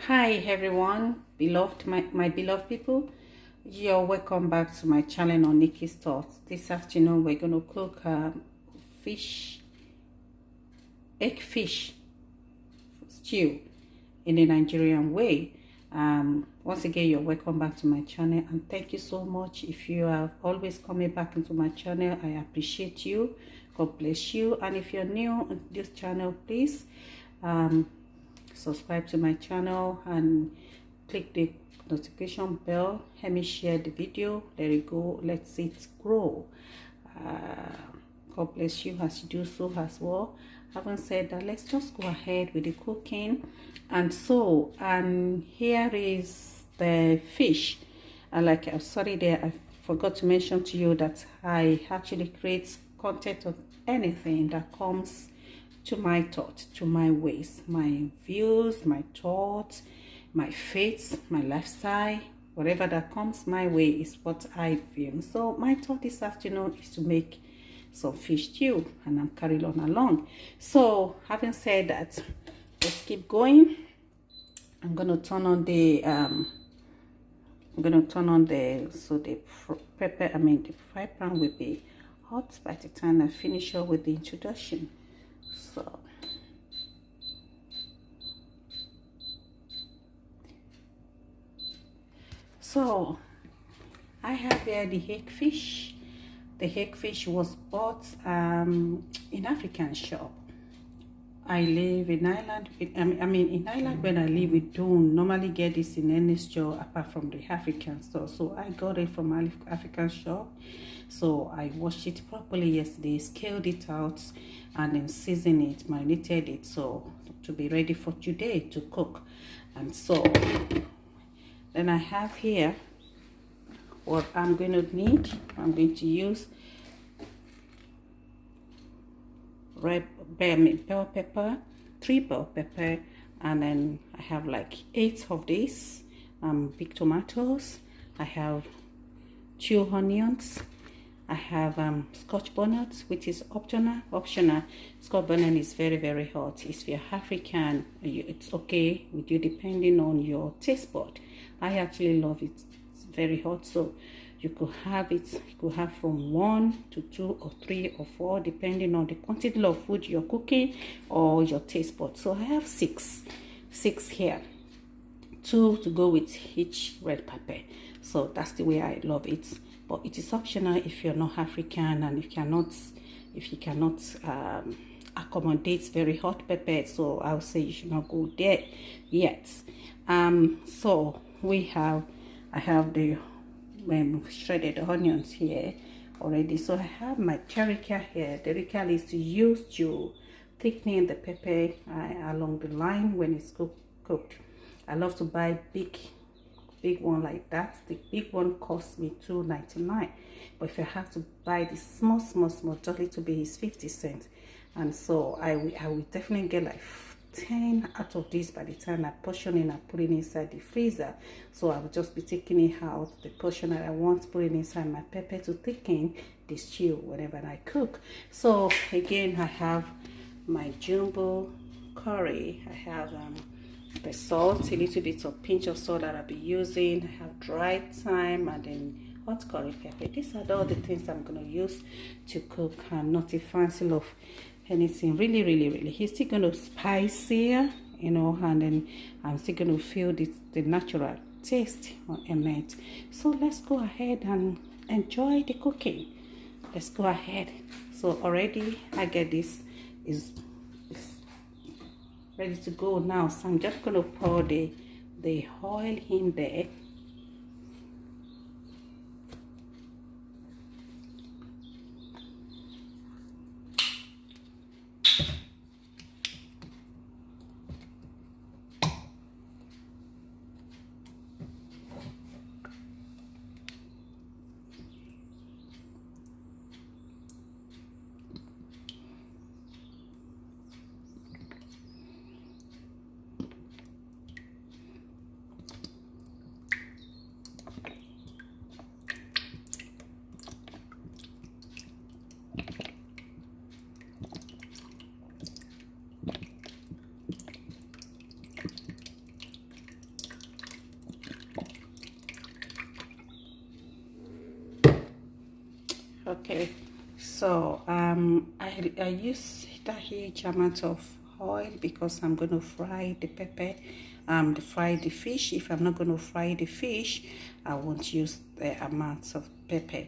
Hi everyone, beloved my beloved people. You're welcome back to my channel on Nikky's Thoughts. This afternoon we're gonna cook egg fish stew in the Nigerian way. Once again, you're welcome back to my channel, and thank you so much. If you are always coming back into my channel, I appreciate you. God bless you. And if you're new on this channel, please subscribe to my channel and click the notification bell. Help me share the video. Let it go. Let's it grow. God bless you as you do so as well. Having said that, let's just go ahead with the cooking. And here is the fish. Like I'm sorry there, I forgot to mention to you that I actually create content of anything that comes to my thoughts, to my ways, my views, my thoughts, my faiths, my lifestyle, whatever that comes my way is what I feel. So my thought this afternoon is to make some fish stew, and I'm carrying on along. So having said that, let's keep going. I'm gonna turn on the so the pepper, the fry pan will be hot by the time I finish up with the introduction. So I have here the egg fish. The egg fish was bought in African shop. I live in Ireland. In Ireland when I live, we don't normally get this in any store apart from the African store. So I got it from African shop. So I washed it properly yesterday, scaled it out, and then seasoned it, marinated it, so to be ready for today to cook. And so then I have here what I'm going to need. I'm going to use red bell pepper, 3 bell pepper, and then I have like 8 of these big tomatoes. I have 2 onions. I have scotch bonnet, which is optional. Scotch bonnet is very hot. If you're African, it's okay with you depending on your taste bud. I actually love it. It's very hot, so you could have it. You could have from 1 to 2 or 3 or 4, depending on the quantity of food you're cooking or your taste bud. So I have six here, 2 to go with each red pepper. So that's the way I love it. But it is optional if you're not African, and if you cannot accommodate very hot pepper. So I'll say you should not go there yet. So I have the shredded onions here already. So I have my jerrican here. The jerrican is used to thicken the pepper along the line when it's cooked. I love to buy big one like that. The big one costs me $2.99, but if I have to buy the small just little bit, is 50 cents. And so I will definitely get like 10 out of this by the time I portion it and put it inside the freezer. So I will just be taking it out, the portion that I want, put it inside my pepper to thicken the stew whenever I cook. So again, I have my jumbo curry. I have the salt, a little bit of pinch of salt that I'll be using. I have dry thyme and then hot curry pepper. These are all the things I'm going to use to cook. I'm not a fancy of anything really. It's still going to spicier, and then I'm still going to feel the natural taste in it. So let's go ahead and enjoy the cooking. Let's go ahead. So already I get this is ready to go now. So I'm just going to pour the oil in there. So I use that huge amount of oil because I'm going to fry the pepper, fry the fish. If I'm not going to fry the fish, I won't use the amounts of pepper.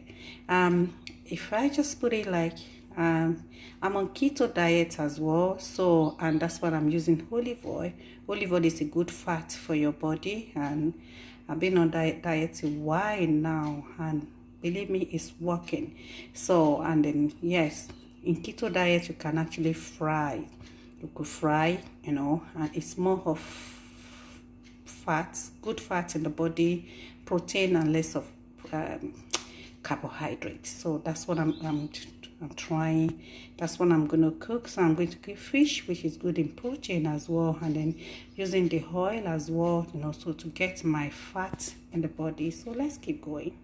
If I just put it like I'm on keto diet as well, so and that's what I'm using olive oil. Olive oil is a good fat for your body, and I've been on diet a while now, and believe me, it's working. So, and then yes, in keto diet you can actually fry. You could fry, you know, and it's more of fats, good fat in the body, protein, and less of carbohydrates. So that's what I'm trying. That's what I'm going to cook. So I'm going to cook fish, which is good in protein as well, and then using the oil as well, you know, so to get my fat in the body. So let's keep going.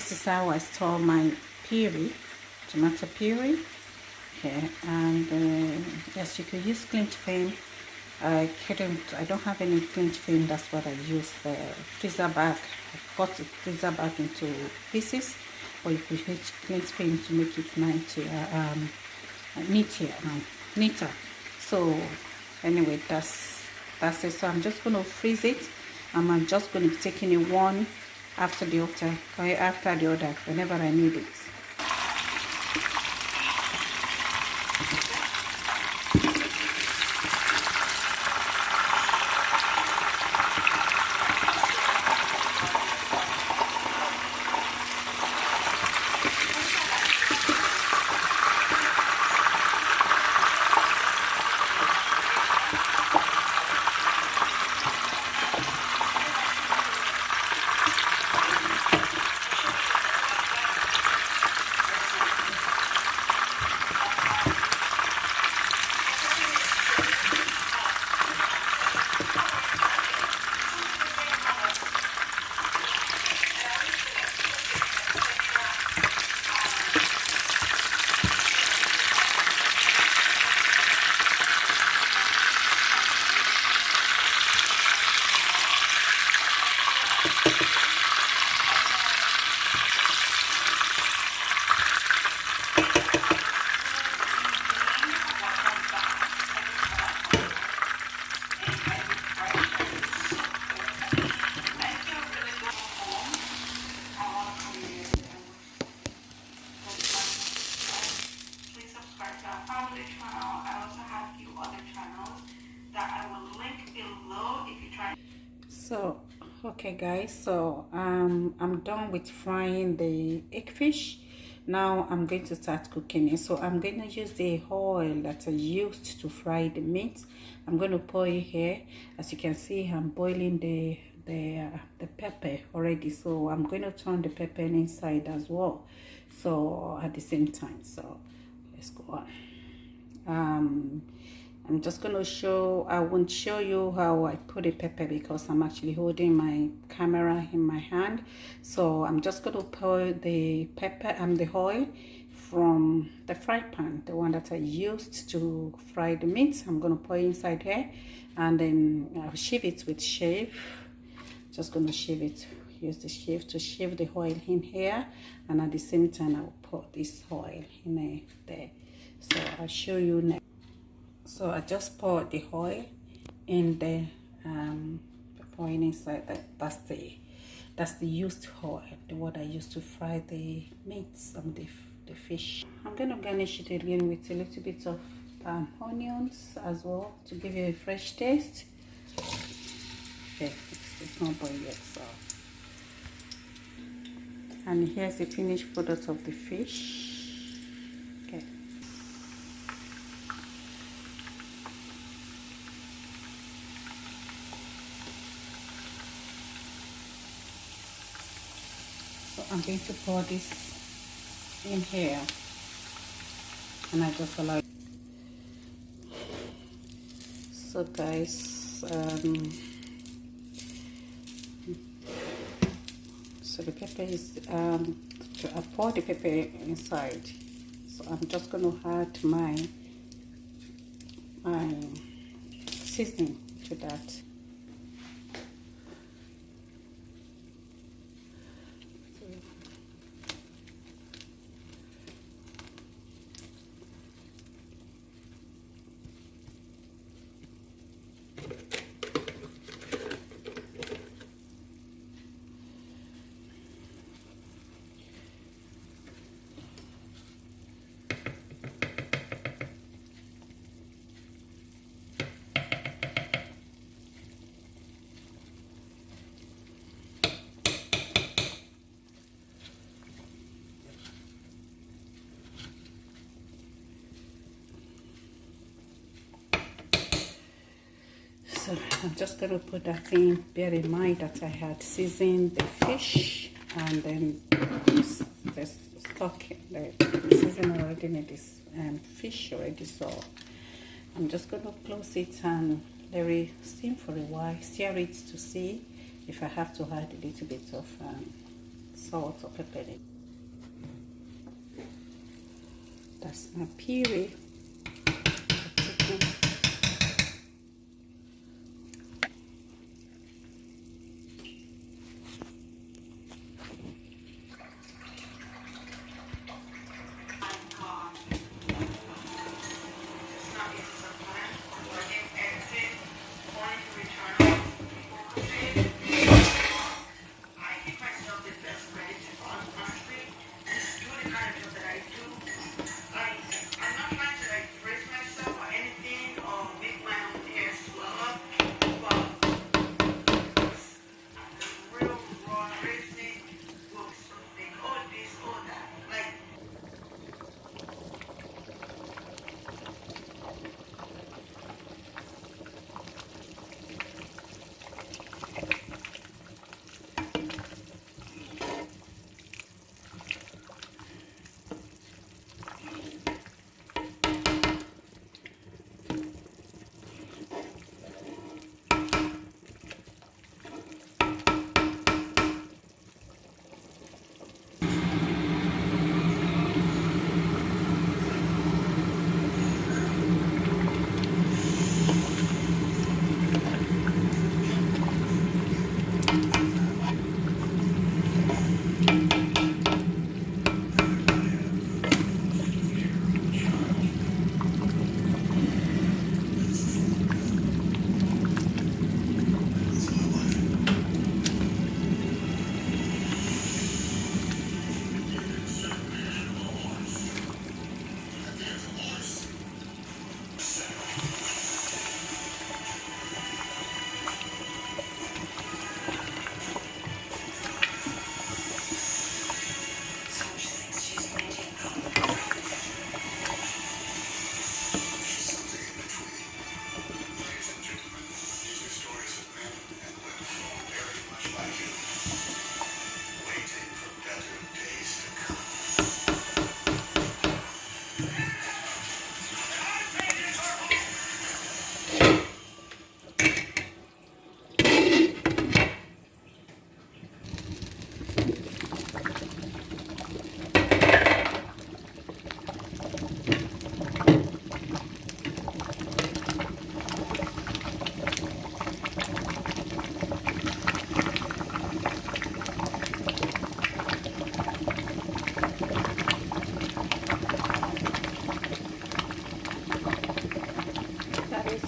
This is how I store my puree, tomato puree. Okay, and yes, you could use cling film. I don't have any cling film. That's what I use. The freezer bag. I cut the freezer bag into pieces, or you could use cling film to make it neater. So anyway, that's it. So I'm just going to freeze it, and I'm just going to be taking it one after the other whenever I need it. So okay guys, so I'm done with frying the egg fish. Now I'm going to start cooking it. So I'm going to use the oil that I used to fry the meat. I'm going to pour it here. As you can see, I'm boiling the pepper already, so I'm going to turn the pepper inside as well, so at the same time. So let's go on. I'm just going to show, I won't show you how I put the pepper because I'm actually holding my camera in my hand. So I'm just going to pour the pepper and the oil from the fry pan, the one that I used to fry the meat. I'm going to pour inside here, and then I'll shave it with shave. Just going to shave it, use the shave to shave the oil in here, and at the same time I'll put this oil in there. So I'll show you next. So I just poured the oil in the pouring inside. That's the used oil, the one I used to fry the meats and the fish. I'm gonna garnish it again with a little bit of onions as well to give you a fresh taste. Okay, it's not boiled yet, so. And here's the finished product of the fish. Okay. So I'm going to pour this in here, and I just allow it. So guys, so the pepper is I pour the pepper inside. So I'm just going to add my seasoning to that. So I'm just going to put that in. Bear in mind that I had seasoned the fish, and then there's stock, the season already in this fish already. So I'm just going to close it and let it steam for a while. Stir it to see if I have to add a little bit of salt or pepper in it. That's my puree.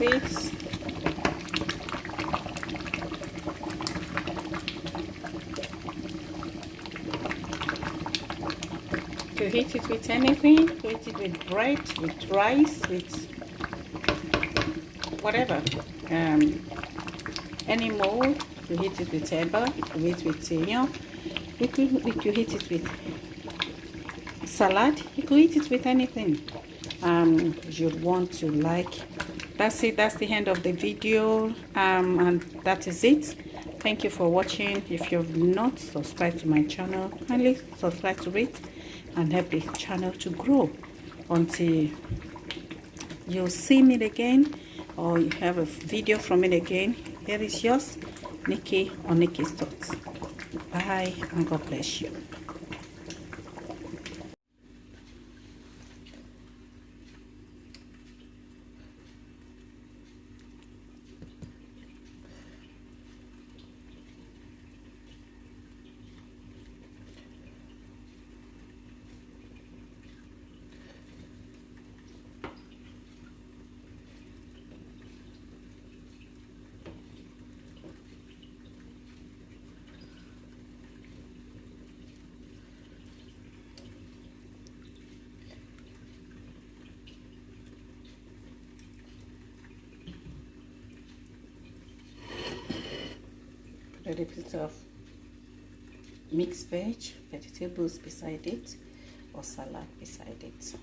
It. To heat it with anything, to eat it with bread, with rice, with whatever, any mold. You heat it with eba, you heat it with you could heat it with salad, you could eat it with anything you want to like. That's it. That's the end of the video, and that is it. Thank you for watching. If you've not subscribed to my channel, kindly subscribe to it and help the channel to grow until you'll see me again or you have a video from it again. Here is yours, Nikki or Nikky's Thoughts. Bye and God bless you. A little bit of mixed vegetables beside it, or salad beside it.